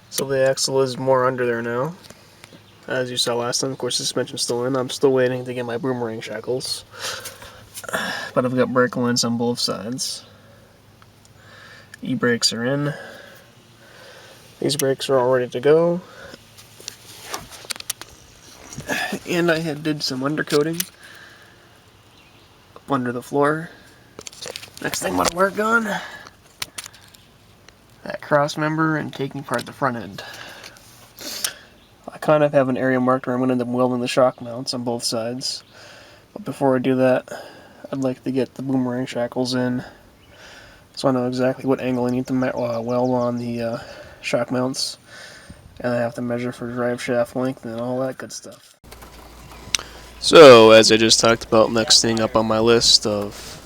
So the axle is more under there now. As you saw last time, of course, the suspension's still in. I'm still waiting to get my boomerang shackles. But I've got brake lines on both sides. E-brakes are in. These brakes are all ready to go. And I did some undercoating up under the floor. Next thing I'm going to work on, that cross member and taking apart the front end. I kind of have an area marked where I'm going to end up welding the shock mounts on both sides. But before I do that, I'd like to get the boomerang shackles in, so I know exactly what angle I need to weld on the shock mounts. And I have to measure for drive shaft length and all that good stuff. So, as I just talked about, next thing up on my list of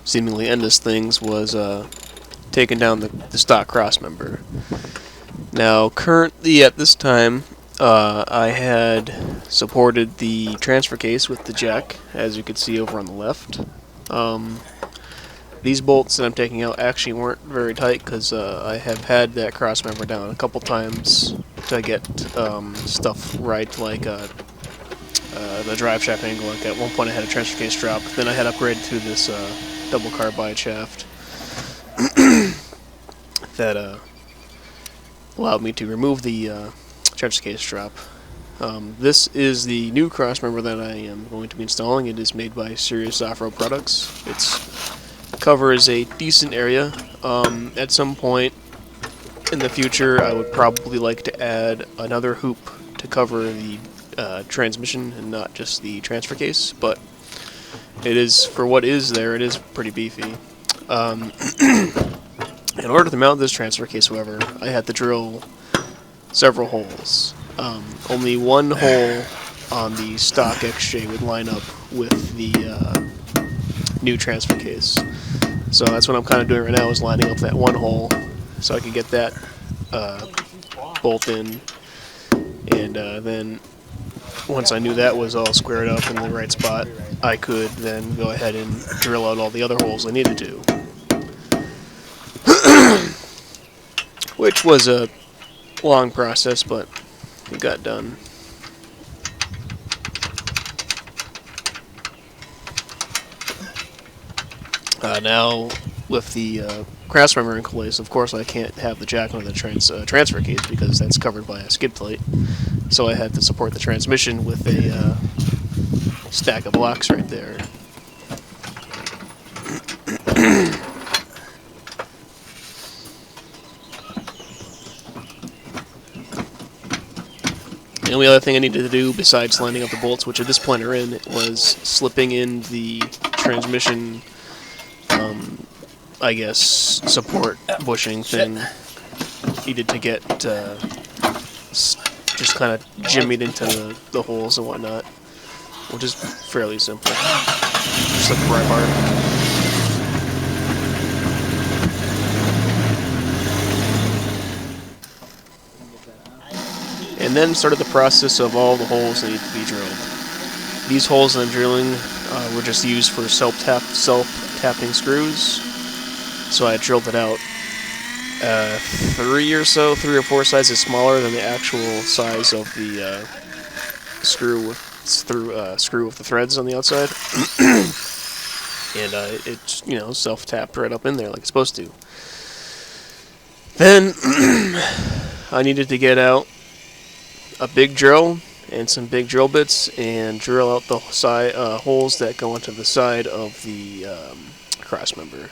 seemingly endless things was taking down the stock cross member. Now, currently at this time, I had supported the transfer case with the jack, as you can see over on the left. These bolts that I'm taking out actually weren't very tight because I have had that cross member down a couple times to get stuff right, like the drive shaft angle. Like at one point I had a transfer case drop, then I had upgraded to this double carbide shaft that allowed me to remove the transfer case drop. This is the new cross member that I am going to be installing. It is made by Serious Off-Road Products. It covers a decent area. At some point in the future, I would probably like to add another hoop to cover the transmission and not just the transfer case, but it is, for what is there, it is pretty beefy. In order to mount this transfer case, however, I had to drill several holes. Only one hole on the stock XJ would line up with the new transfer case. So that's what I'm kind of doing right now, is lining up that one hole so I can get that bolt in. And then once I knew that was all squared up in the right spot, I could then go ahead and drill out all the other holes I needed to. Which was a long process, but it got done. Now, with the cross member in place, of course I can't have the jack under the transfer case because that's covered by a skid plate. So I had to support the transmission with a stack of blocks right there. The only other thing I needed to do, besides lining up the bolts, which at this point are in, was slipping in the transmission, I guess, support bushing thing. Needed to get just kind of jimmied into the holes and whatnot, which is fairly simple. Just like a pry bar. And then started the process of all the holes that need to be drilled. These holes that I'm drilling were just used for self-tapping screws. So I drilled it out 3 or 4 sizes smaller than the actual size of the screw with the threads on the outside. And it, self-tapped right up in there like it's supposed to. Then I needed to get out a big drill and some big drill bits and drill out the holes that go into the side of the cross member.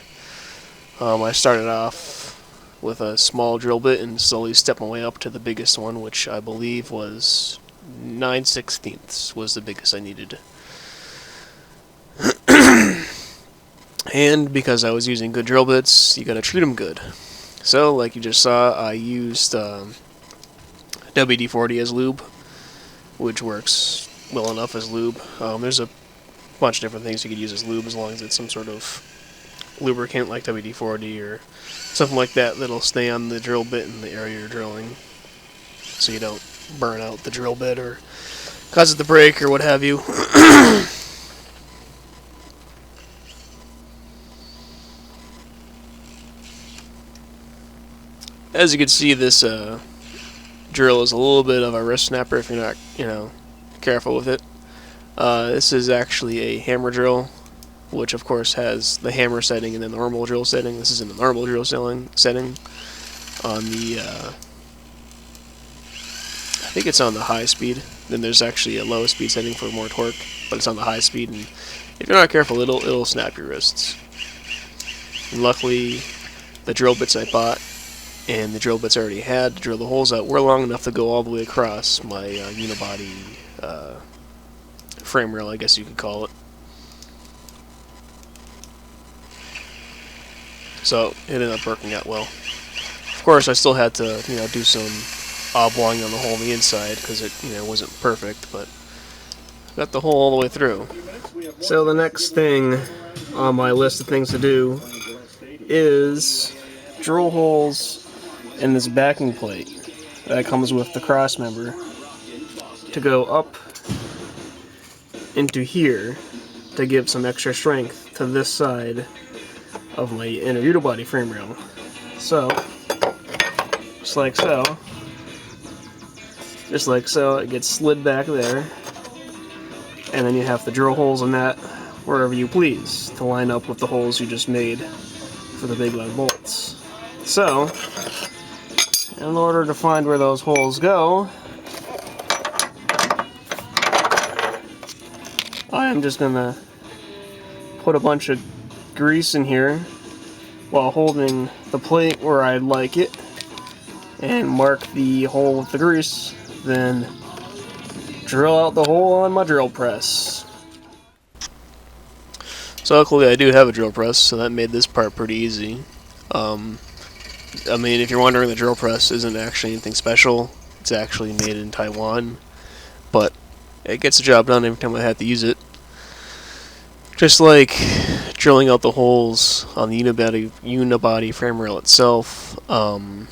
I started off with a small drill bit and slowly stepped my way up to the biggest one, which I believe was 9/16 was the biggest I needed. And because I was using good drill bits, you gotta treat them good. So, like you just saw, I used WD-40 as lube, which works well enough as lube. There's a bunch of different things you could use as lube, as long as it's some sort of lubricant like WD-40 or something like that that'll stay on the drill bit in the area you're drilling, so you don't burn out the drill bit or cause it to break or what have you. As you can see, this drill is a little bit of a wrist snapper if you're not, careful with it. This is actually a hammer drill, which of course has the hammer setting and the normal drill setting. This is in the normal drill setting. On the, I think it's on the high speed. Then there's actually a low speed setting for more torque, but it's on the high speed, and if you're not careful, it'll snap your wrists. And luckily, the drill bits I bought and the drill bits I already had to drill the holes out were long enough to go all the way across my unibody frame rail, I guess you could call it. So it ended up working out well. Of course, I still had to, do some oblong on the hole on the inside because it, wasn't perfect, but got the hole all the way through. So the next thing on my list of things to do is drill holes in this backing plate that comes with the cross member to go up into here to give some extra strength to this side of my inner unibody frame rail. So, just like so, it gets slid back there, and then you have to drill holes in that wherever you please to line up with the holes you just made for the big lug bolts. So, in order to find where those holes go, I'm just gonna put a bunch of grease in here while holding the plate where I'd like it and mark the hole with the grease, then drill out the hole on my drill press. So luckily I do have a drill press, so that made this part pretty easy. I mean, if you're wondering, the drill press isn't actually anything special. It's actually made in Taiwan, but it gets the job done every time I have to use it. Just like drilling out the holes on the unibody frame rail itself, I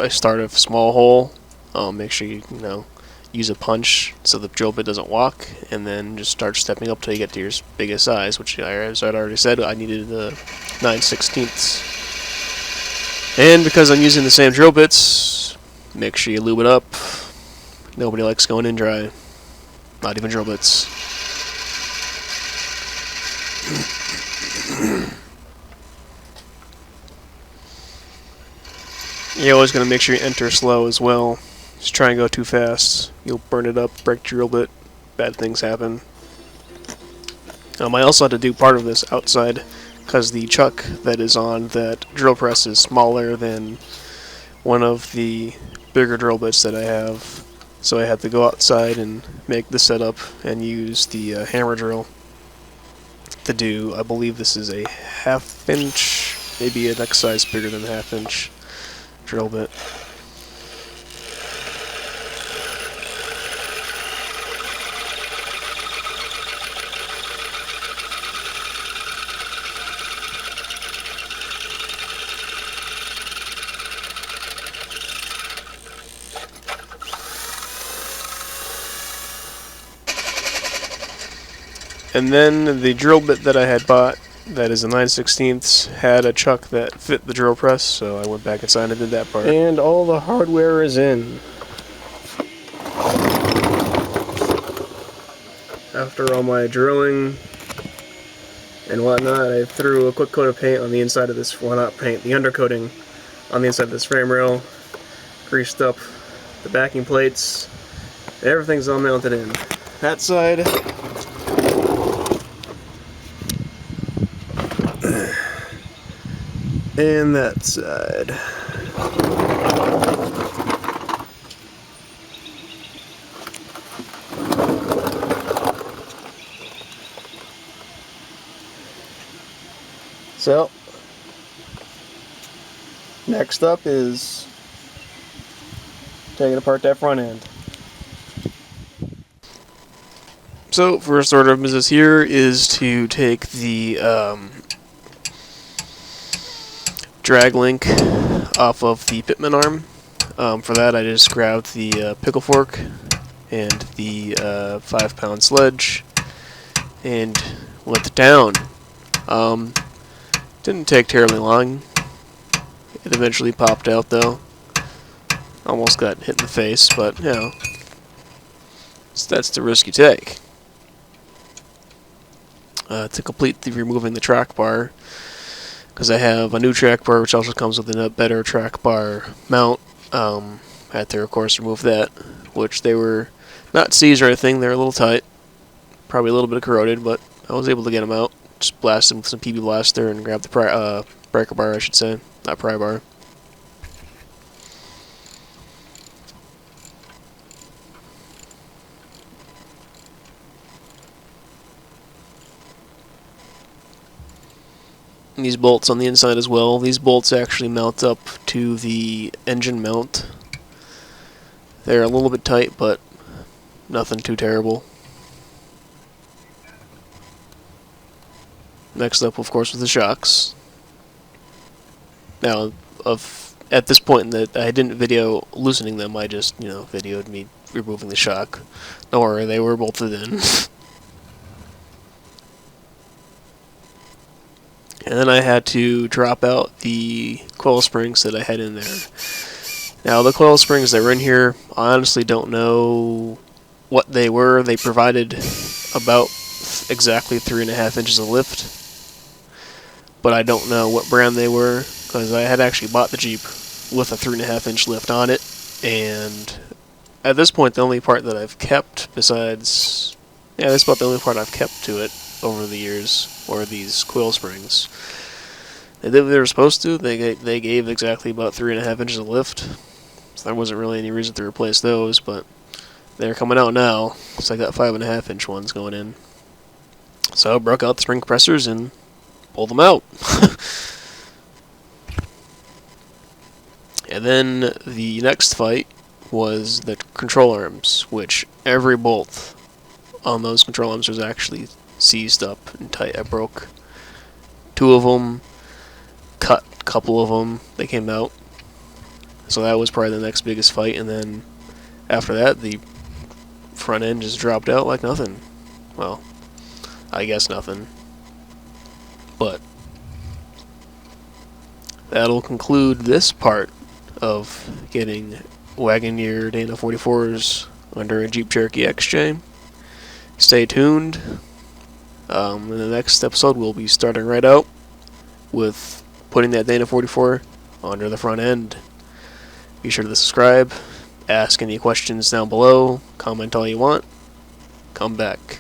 start a small hole. Make sure you use a punch so the drill bit doesn't walk, and then just start stepping up till you get to your biggest size, which, as I'd already said, I needed the 9/16. And because I'm using the same drill bits, make sure you lube it up. Nobody likes going in dry, not even drill bits. You're always going to make sure you enter slow as well. Just try and go too fast. You'll burn it up, break your drill bit, bad things happen. I also had to do part of this outside because the chuck that is on that drill press is smaller than one of the bigger drill bits that I have. So I had to go outside and make the setup and use the hammer drill to do, I believe this is a 1/2 inch, maybe a next size bigger than 1/2 inch drill bit. And then the drill bit that I had bought, that is a 9/16, had a chuck that fit the drill press, so I went back inside and did that part. And all the hardware is in. After all my drilling and whatnot, I threw a quick coat of paint on the inside of this, well, not paint, the undercoating on the inside of this frame rail, greased up the backing plates, everything's all mounted in. That side, and that side. So, next up is taking apart that front end. So, first order of business here is to take the drag link off of the pitman arm. For that, I just grabbed the pickle fork and the 5-pound sledge and went down. Didn't take terribly long. It eventually popped out though. Almost got hit in the face, but you know, that's the risk you take. To complete the removing the track bar, because I have a new track bar which also comes with a better track bar mount. Had to of course remove that, which they were not seized or anything, they're a little tight, probably a little bit corroded, but I was able to get them out. Just blast them with some PB Blaster and grab the breaker bar, I should say, not pry bar. And these bolts on the inside as well. These bolts actually mount up to the engine mount. They're a little bit tight, but nothing too terrible. Next up, of course, was the shocks. Now, at this point, I didn't video loosening them. I just, videoed me removing the shock. Don't worry, they were bolted in. And then I had to drop out the coil springs that I had in there. Now, the coil springs that were in here, I honestly don't know what they were. They provided about exactly 3.5 inches of lift, but I don't know what brand they were, because I had actually bought the Jeep with a 3.5 inch lift on it, and at this point the only part that I've kept besides, that's about the only part I've kept to it over the years, or these coil springs. They did what they were supposed to. They gave exactly about 3.5 inches of lift, so there wasn't really any reason to replace those, but they're coming out now, so I got 5.5 inch ones going in. So I broke out the spring compressors and pulled them out. And then the next fight was the control arms, which every bolt on those control arms was actually seized up and tight. I broke 2 of them, cut a couple of them, they came out. So that was probably the next biggest fight, and then after that the front end just dropped out like nothing. Well, I guess nothing. But that'll conclude this part of getting Wagoneer Dana 44s under a Jeep Cherokee XJ. Stay tuned. In the next episode, we'll be starting right out with putting that Dana 44 under the front end. Be sure to subscribe, ask any questions down below, comment all you want, come back.